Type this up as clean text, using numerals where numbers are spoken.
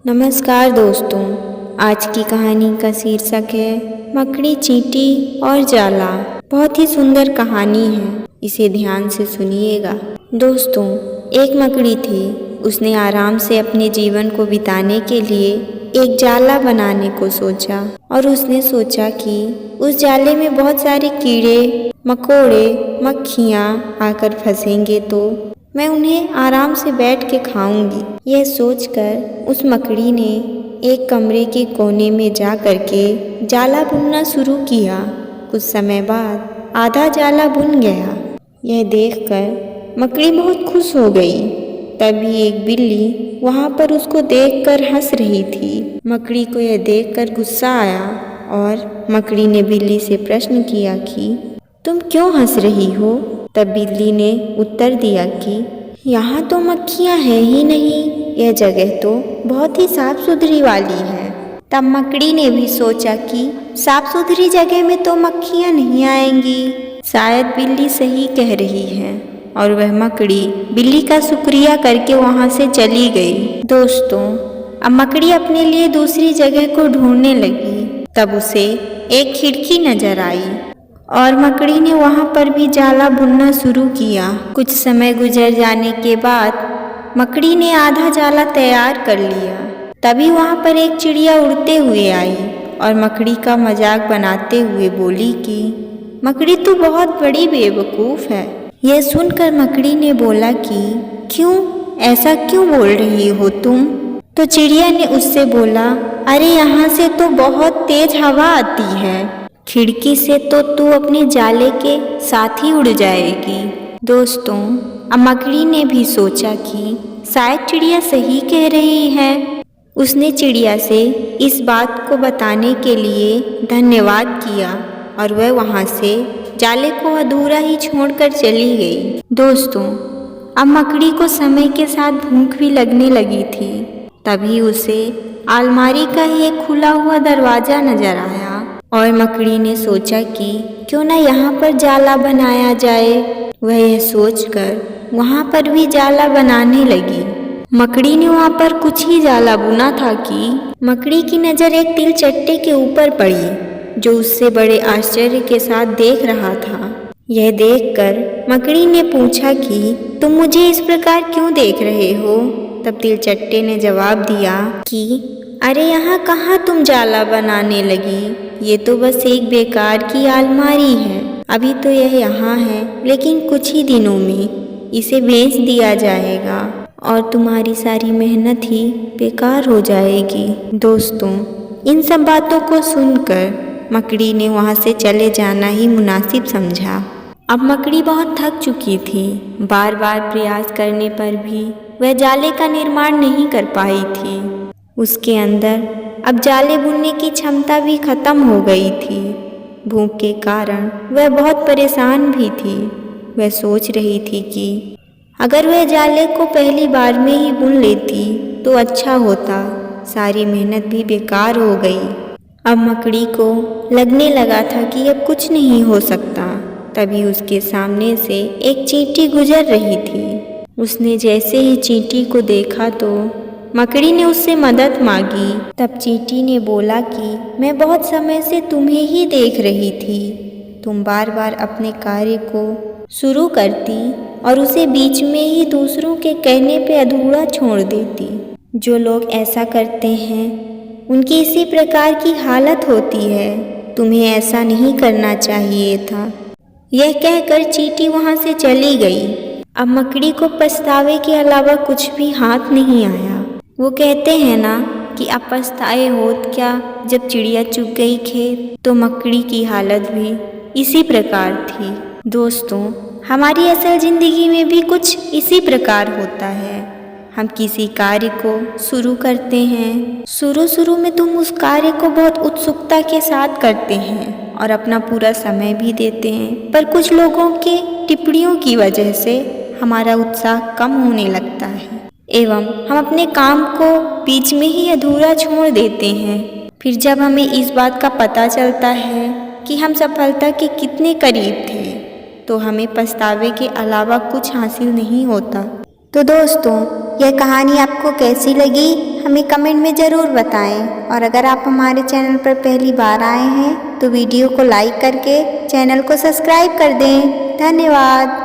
नमस्कार दोस्तों, आज की कहानी का शीर्षक है मकड़ी, चींटी और जाला। बहुत ही सुंदर कहानी है, इसे ध्यान से सुनिएगा। दोस्तों, एक मकड़ी थी। उसने आराम से अपने जीवन को बिताने के लिए एक जाला बनाने को सोचा और उसने सोचा कि उस जाले में बहुत सारे कीड़े मकोड़े मक्खियाँ आकर फंसेंगे तो मैं उन्हें आराम से बैठ के खाऊंगी। यह सोचकर उस मकड़ी ने एक कमरे के कोने में जा करके जाला बुनना शुरू किया। कुछ समय बाद आधा जाला बुन गया। यह देखकर मकड़ी बहुत खुश हो गई। तभी एक बिल्ली वहाँ पर उसको देखकर हंस रही थी। मकड़ी को यह देखकर गुस्सा आया और मकड़ी ने बिल्ली से प्रश्न किया कि तुम क्यों हंस रही हो? तब बिल्ली ने उत्तर दिया कि यहाँ तो मक्खियाँ हैं ही नहीं, यह जगह तो बहुत ही साफ सुथरी वाली है। तब मकड़ी ने भी सोचा कि साफ सुथरी जगह में तो मक्खियाँ नहीं आएंगी, शायद बिल्ली सही कह रही है। और वह मकड़ी बिल्ली का शुक्रिया करके वहाँ से चली गई। दोस्तों, अब मकड़ी अपने लिए दूसरी जगह को ढूंढने लगी। तब उसे एक खिड़की नजर आई और मकड़ी ने वहाँ पर भी जाला बुनना शुरू किया। कुछ समय गुजर जाने के बाद मकड़ी ने आधा जाला तैयार कर लिया। तभी वहाँ पर एक चिड़िया उड़ते हुए आई और मकड़ी का मजाक बनाते हुए बोली कि मकड़ी तू बहुत बड़ी बेवकूफ़ है। यह सुनकर मकड़ी ने बोला कि क्यों, ऐसा क्यों बोल रही हो तुम? तो चिड़िया ने उससे बोला, अरे यहाँ से तो बहुत तेज हवा आती है, खिड़की से तो तू अपने जाले के साथ ही उड़ जाएगी। दोस्तों, अब मकड़ी ने भी सोचा कि शायद चिड़िया सही कह रही है। उसने चिड़िया से इस बात को बताने के लिए धन्यवाद किया और वह वहाँ से जाले को अधूरा ही छोड़कर चली गई। दोस्तों, अब मकड़ी को समय के साथ भूख भी लगने लगी थी। तभी उसे अलमारी का ही एक खुला हुआ दरवाज़ा नजर आया और मकड़ी ने सोचा कि क्यों ना यहाँ पर जाला बनाया जाए। वह यह सोचकर वहाँ पर भी जाला बनाने लगी। मकड़ी ने वहाँ पर कुछ ही जाला बुना था कि मकड़ी की नज़र एक तिलचट्टे के ऊपर पड़ी, जो उससे बड़े आश्चर्य के साथ देख रहा था। यह देखकर मकड़ी ने पूछा कि तुम मुझे इस प्रकार क्यों देख रहे हो? तब तिलचट्टे ने जवाब दिया कि अरे यहाँ कहाँ तुम जाला बनाने लगी, ये तो बस एक बेकार की अलमारी है। अभी तो यह यहाँ है, लेकिन कुछ ही दिनों में इसे बेच दिया जाएगा और तुम्हारी सारी मेहनत ही बेकार हो जाएगी। दोस्तों, इन सब बातों को सुनकर मकड़ी ने वहाँ से चले जाना ही मुनासिब समझा। अब मकड़ी बहुत थक चुकी थी। बार बार प्रयास करने पर भी वह जाले का निर्माण नहीं कर पाई थी। उसके अंदर अब जाले बुनने की क्षमता भी खत्म हो गई थी। भूख के कारण वह बहुत परेशान भी थी। वह सोच रही थी कि अगर वह जाले को पहली बार में ही बुन लेती तो अच्छा होता। सारी मेहनत भी बेकार हो गई। अब मकड़ी को लगने लगा था कि अब कुछ नहीं हो सकता। तभी उसके सामने से एक चींटी गुजर रही थी। उसने जैसे ही चींटी को देखा तो मकड़ी ने उससे मदद मांगी। तब चींटी ने बोला कि मैं बहुत समय से तुम्हें ही देख रही थी। तुम बार बार अपने कार्य को शुरू करती और उसे बीच में ही दूसरों के कहने पे अधूरा छोड़ देती। जो लोग ऐसा करते हैं उनकी इसी प्रकार की हालत होती है। तुम्हें ऐसा नहीं करना चाहिए था। यह कहकर चींटी वहाँ से चली गई। अब मकड़ी को पछतावे के अलावा कुछ भी हाथ नहीं आया। वो कहते हैं ना कि अब पछताए होत क्या, जब चिड़िया चुग गई खेत। तो मकड़ी की हालत भी इसी प्रकार थी। दोस्तों, हमारी असल ज़िंदगी में भी कुछ इसी प्रकार होता है। हम किसी कार्य को शुरू करते हैं। शुरू में तुम उस कार्य को बहुत उत्सुकता के साथ करते हैं और अपना पूरा समय भी देते हैं, पर कुछ लोगों के टिप्पणियों की वजह से हमारा उत्साह कम होने लगता है एवं हम अपने काम को बीच में ही अधूरा छोड़ देते हैं। फिर जब हमें इस बात का पता चलता है कि हम सफलता के कितने करीब थे, तो हमें पछतावे के अलावा कुछ हासिल नहीं होता। तो दोस्तों, यह कहानी आपको कैसी लगी हमें कमेंट में ज़रूर बताएं। और अगर आप हमारे चैनल पर पहली बार आए हैं तो वीडियो को लाइक करके चैनल को सब्सक्राइब कर दें। धन्यवाद।